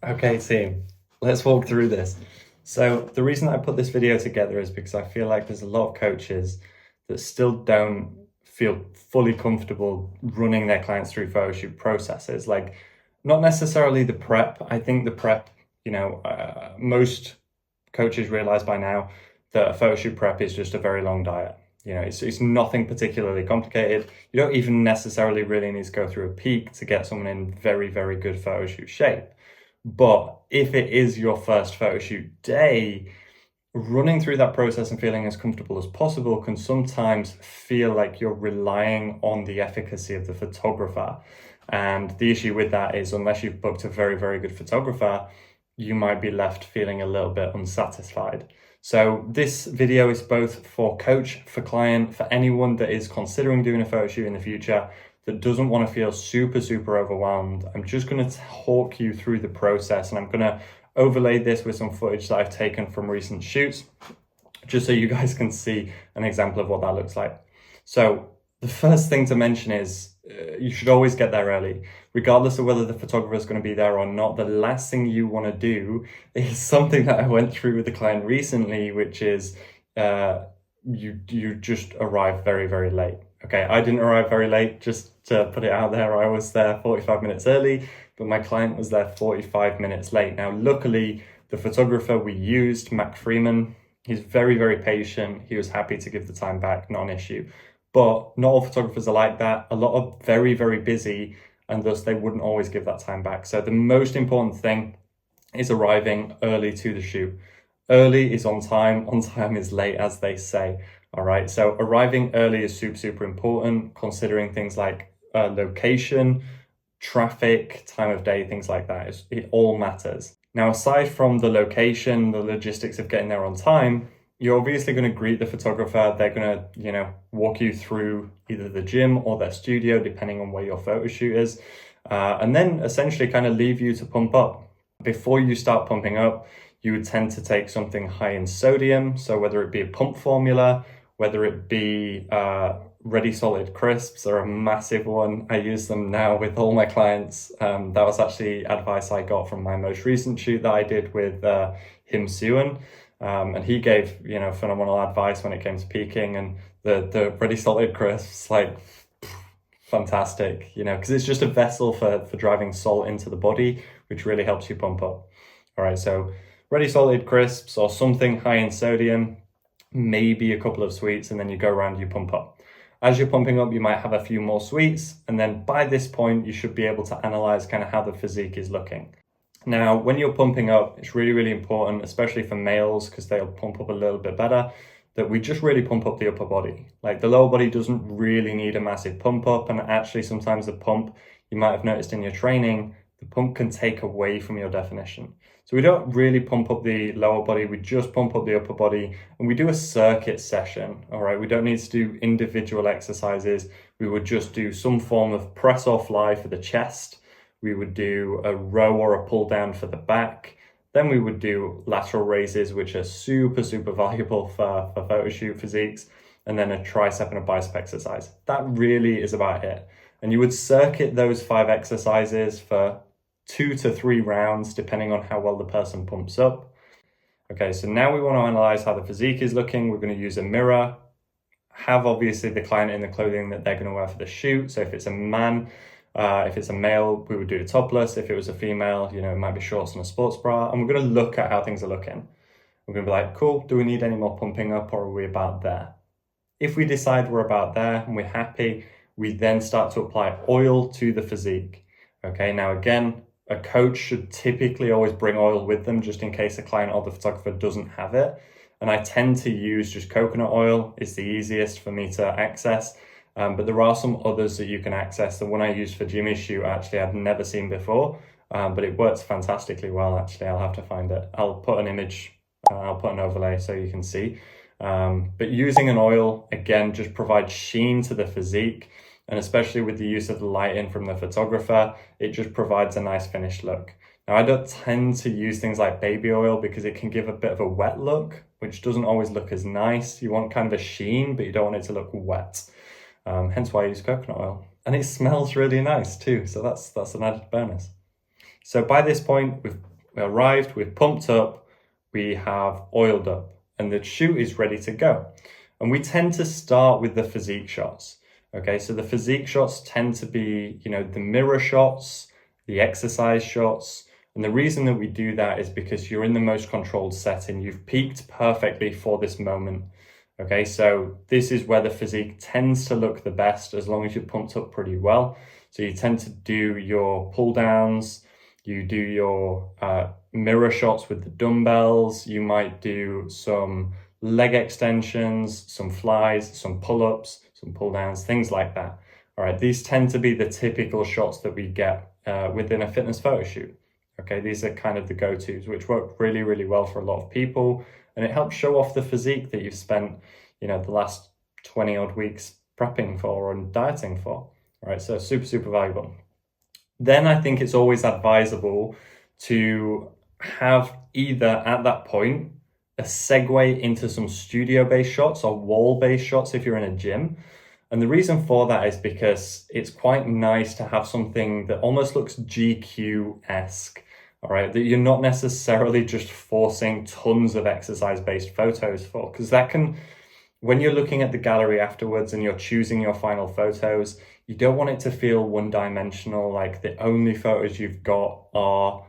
Okay, team, let's walk through this. So the reason I put this video together is because I feel like there's a lot of coaches that still don't feel fully comfortable running their clients through photoshoot processes. Like, not necessarily the prep. I think the prep, most coaches realize by now that a photoshoot prep is just a very long diet. It's nothing particularly complicated. You don't even necessarily really need to go through a peak to get someone in very, very good photoshoot shape. But if it is your first photo shoot day, running through that process and feeling as comfortable as possible can sometimes feel like you're relying on the efficacy of the photographer. And the issue with that is, unless you've booked a very, very good photographer, you might be left feeling a little bit unsatisfied. So this video is both for coach, for client, for anyone that is considering doing a photo shoot in the future, that doesn't want to feel super, super overwhelmed. I'm just going to talk you through the process, and I'm going to overlay this with some footage that I've taken from recent shoots, just so you guys can see an example of what that looks like. So the first thing to mention is you should always get there early. Regardless of whether the photographer is going to be there or not, the last thing you want to do is something that I went through with a client recently, which is you just arrive very, very late. Okay, I didn't arrive very late, just to put it out there. I was there 45 minutes early, but my client was there 45 minutes late. Now, luckily, the photographer we used, Mac Freeman, he's very, very patient. He was happy to give the time back, not an issue. But not all photographers are like that. A lot are very, very busy, and thus they wouldn't always give that time back. So the most important thing is arriving early to the shoot. Early is on time is late, as they say. All right, so arriving early is super, super important, considering things like location, traffic, time of day, things like that. It all matters. Now, aside from the location, the logistics of getting there on time, you're obviously going to greet the photographer. They're going to, walk you through either the gym or their studio, depending on where your photo shoot is, and then essentially kind of leave you to pump up. Before you start pumping up, you would tend to take something high in sodium. So whether it be a pump formula, whether it be Ready Solid crisps are a massive one. I use them now with all my clients. That was actually advice I got from my most recent shoot that I did with Him Suan. And he gave, phenomenal advice when it came to peaking, and the Ready Solid crisps, fantastic, because it's just a vessel for driving salt into the body, which really helps you pump up. All right, so Ready Solid crisps or something high in sodium, maybe a couple of sweets, and then you go around, you pump up. As you're pumping up, you might have a few more sweets, and then by this point, you should be able to analyze kind of how the physique is looking. Now, when you're pumping up, it's really, really important, especially for males, because they'll pump up a little bit better, that we just really pump up the upper body. Like, the lower body doesn't really need a massive pump up, and actually sometimes the pump, you might have noticed in your training, the pump can take away from your definition. So we don't really pump up the lower body, we just pump up the upper body, and we do a circuit session, all right? We don't need to do individual exercises. We would just do some form of press or fly for the chest. We would do a row or a pull down for the back. Then we would do lateral raises, which are super, super valuable for photo shoot physiques, and then a tricep and a bicep exercise. That really is about it. And you would circuit those 5 exercises for 2 to 3 rounds, depending on how well the person pumps up. Okay, so now we want to analyze how the physique is looking. We're going to use a mirror, have obviously the client in the clothing that they're going to wear for the shoot. So if it's a man, if it's a male, we would do a topless. If it was a female, it might be shorts and a sports bra. And we're going to look at how things are looking. We're going to be like, cool, do we need any more pumping up, or are we about there? If we decide we're about there and we're happy, we then start to apply oil to the physique. Okay, now again, a coach should typically always bring oil with them, just in case the client or the photographer doesn't have it. And I tend to use just coconut oil. It's the easiest for me to access. But there are some others that you can access. The one I used for Jimmy's shoot, actually, I've never seen before, but it works fantastically well, actually. I'll have to find it. I'll put an image, I'll put an overlay so you can see. But using an oil, again, just provides sheen to the physique. And especially with the use of the lighting from the photographer, it just provides a nice finished look. Now, I don't tend to use things like baby oil because it can give a bit of a wet look, which doesn't always look as nice. You want kind of a sheen, but you don't want it to look wet. Hence why I use coconut oil. And it smells really nice too, so that's an added bonus. So by this point, we've we arrived, we've pumped up, we have oiled up, and the shoot is ready to go. And we tend to start with the physique shots. Okay, so the physique shots tend to be, the mirror shots, the exercise shots. And the reason that we do that is because you're in the most controlled setting. You've peaked perfectly for this moment. Okay, so this is where the physique tends to look the best as long as you're pumped up pretty well. So you tend to do your pull downs, you do your mirror shots with the dumbbells, you might do some leg extensions, some flies, some pull-ups, some pull-downs, things like that. All right, these tend to be the typical shots that we get within a fitness photo shoot. Okay, these are kind of the go-tos, which work really, really well for a lot of people. And it helps show off the physique that you've spent, the last 20 odd weeks prepping for and dieting for. All right, so super, super valuable. Then I think it's always advisable to have either at that point a segue into some studio-based shots or wall-based shots if you're in a gym. And the reason for that is because it's quite nice to have something that almost looks GQ-esque, all right, that you're not necessarily just forcing tons of exercise-based photos for, because that can, when you're looking at the gallery afterwards and you're choosing your final photos, you don't want it to feel one-dimensional, like the only photos you've got are,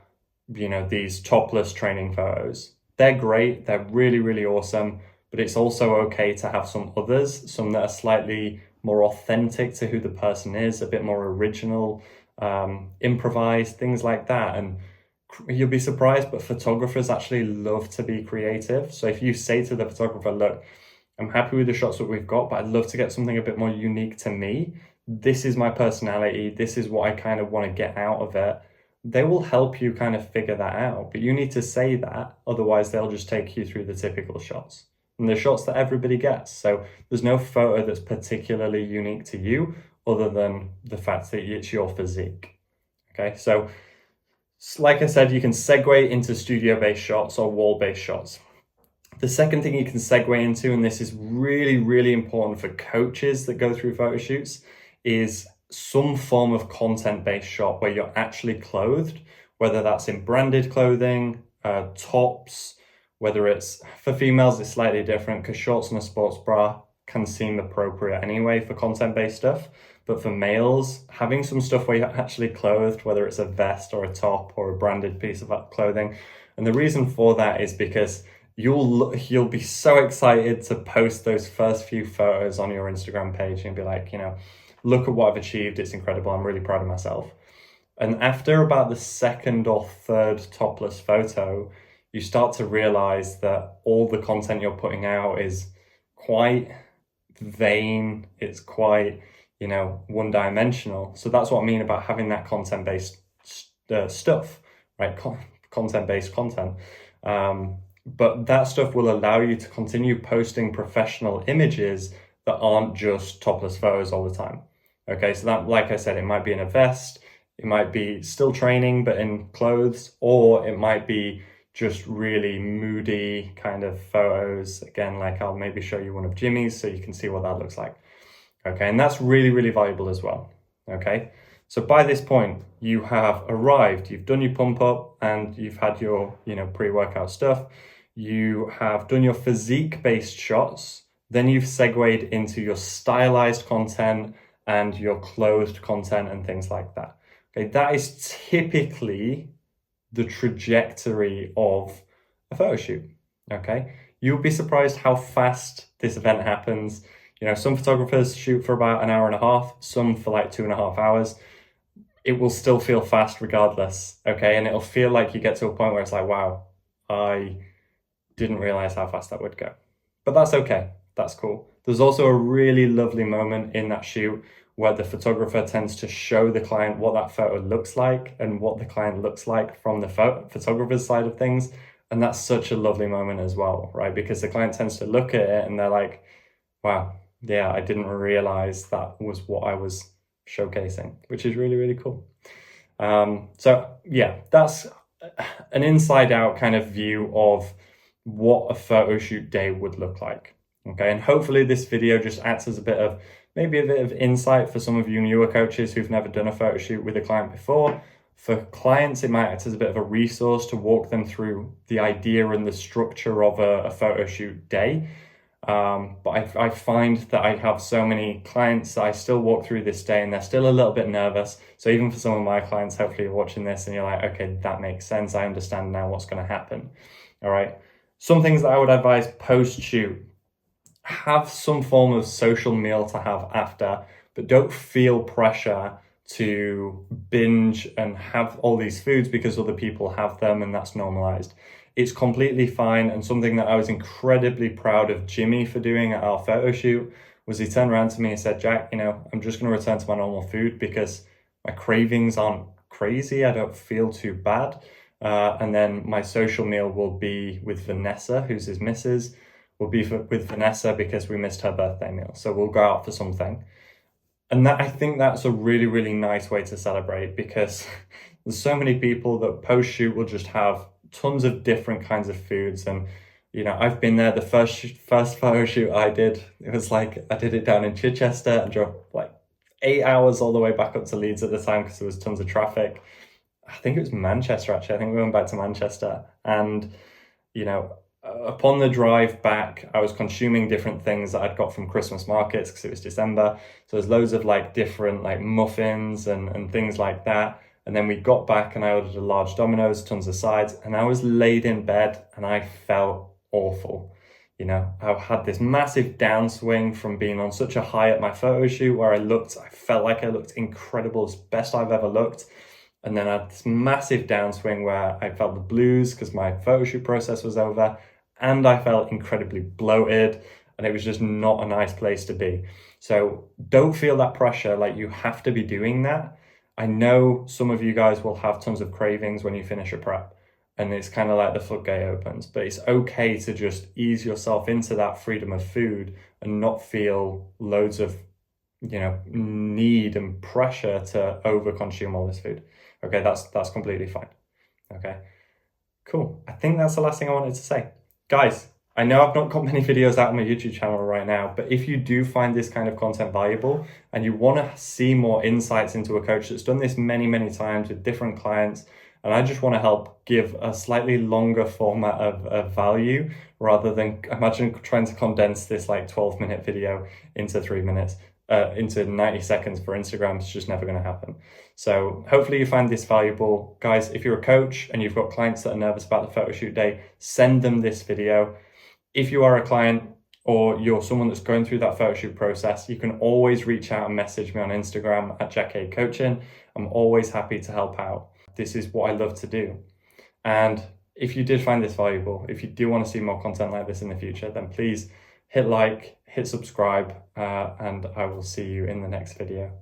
these topless training photos. They're great, they're really, really awesome, but it's also okay to have some others, some that are slightly more authentic to who the person is, a bit more original, improvised, things like that. And you'll be surprised, but photographers actually love to be creative. So if you say to the photographer, look, I'm happy with the shots that we've got, but I'd love to get something a bit more unique to me. This is my personality. This is what I kind of want to get out of it. They will help you kind of figure that out, but you need to say that. Otherwise, they'll just take you through the typical shots and the shots that everybody gets. So there's no photo that's particularly unique to you other than the fact that it's your physique. Okay, so like I said, you can segue into studio-based shots or wall-based shots. The second thing you can segue into, and this is really, really important for coaches that go through photo shoots, is some form of content-based shot where you're actually clothed, whether that's in branded clothing, tops, whether it's, for females, it's slightly different because shorts and a sports bra can seem appropriate anyway for content-based stuff. But for males, having some stuff where you're actually clothed, whether it's a vest or a top or a branded piece of clothing. And the reason for that is because you'll be so excited to post those first few photos on your Instagram page and be like, look at what I've achieved. It's incredible. I'm really proud of myself. And after about the second or third topless photo, you start to realize that all the content you're putting out is quite vain. It's quite, one-dimensional. So that's what I mean about having that content-based stuff, right? Content-based content. But that stuff will allow you to continue posting professional images that aren't just topless photos all the time. Okay, so that, like I said, it might be in a vest, it might be still training but in clothes, or it might be just really moody kind of photos. Again, like I'll maybe show you one of Jimmy's so you can see what that looks like. Okay, and that's really, really valuable as well. Okay, so by this point, you have arrived, you've done your pump up and you've had your, pre-workout stuff. You have done your physique-based shots. Then you've segued into your stylized content and your clothed content and things like that. Okay, that is typically the trajectory of a photo shoot. Okay, you'll be surprised how fast this event happens. Some photographers shoot for about an hour and a half, some for like 2.5 hours. It will still feel fast regardless. Okay, and it'll feel like you get to a point where it's like, wow, I didn't realize how fast that would go. But that's okay. That's cool. There's also a really lovely moment in that shoot where the photographer tends to show the client what that photo looks like and what the client looks like from the photographer's side of things. And that's such a lovely moment as well, right? Because the client tends to look at it and they're like, wow, yeah, I didn't realize that was what I was showcasing, which is really, really cool. So yeah, that's an inside out kind of view of what a photo shoot day would look like. Okay, and hopefully this video just acts as maybe a bit of insight for some of you newer coaches who've never done a photo shoot with a client before. For clients, it might act as a bit of a resource to walk them through the idea and the structure of a photo shoot day. But I find that I have so many clients that I still walk through this day and they're still a little bit nervous. So even for some of my clients, hopefully you're watching this and you're like, okay, that makes sense. I understand now what's going to happen. All right. Some things that I would advise post-shoot: have some form of social meal to have after, but don't feel pressure to binge and have all these foods because other people have them and that's normalized. It's completely fine, and something that I was incredibly proud of Jimmy for doing at our photo shoot was he turned around to me and said, Jack, I'm just going to return to my normal food because my cravings aren't crazy. I don't feel too bad. And then my social meal will be with Vanessa, who's his missus, will be with Vanessa because we missed her birthday meal. So we'll go out for something. And I think that's a really, really nice way to celebrate, because there's so many people that post-shoot will just have tons of different kinds of foods. And, I've been there. The first photo shoot I did, it was like, I did it down in Chichester and drove like 8 hours all the way back up to Leeds at the time because there was tons of traffic. I think it was Manchester, actually. I think we went back to Manchester. And, upon the drive back, I was consuming different things that I'd got from Christmas markets because it was December. So there's loads of like different like muffins and things like that. And then we got back and I ordered a large Domino's, tons of sides, and I was laid in bed and I felt awful. I had this massive downswing from being on such a high at my photo shoot where I felt like I looked incredible, as best I've ever looked. And then I had this massive downswing where I felt the blues because my photo shoot process was over, and I felt incredibly bloated, and it was just not a nice place to be. So don't feel that pressure like you have to be doing that. I know some of you guys will have tons of cravings when you finish a prep, and it's kind of like the floodgate opens, but it's okay to just ease yourself into that freedom of food and not feel loads of need and pressure to overconsume all this food. Okay, that's completely fine. Okay, cool. I think that's the last thing I wanted to say. Guys, I know I've not got many videos out on my YouTube channel right now, but if you do find this kind of content valuable and you want to see more insights into a coach that's done this many, many times with different clients, and I just want to help give a slightly longer format of value rather than, imagine trying to condense this like 12-minute video into 3 minutes. Into 90 seconds for Instagram, it's just never going to happen. So hopefully you find this valuable. Guys, if you're a coach and you've got clients that are nervous about the photo shoot day, send them this video. If you are a client or you're someone that's going through that photo shoot process, you can always reach out and message me on Instagram at Jack A Coaching. I'm always happy to help out. This is what I love to do. And if you did find this valuable, if you do want to see more content like this in the future, then please hit like, hit subscribe, and I will see you in the next video.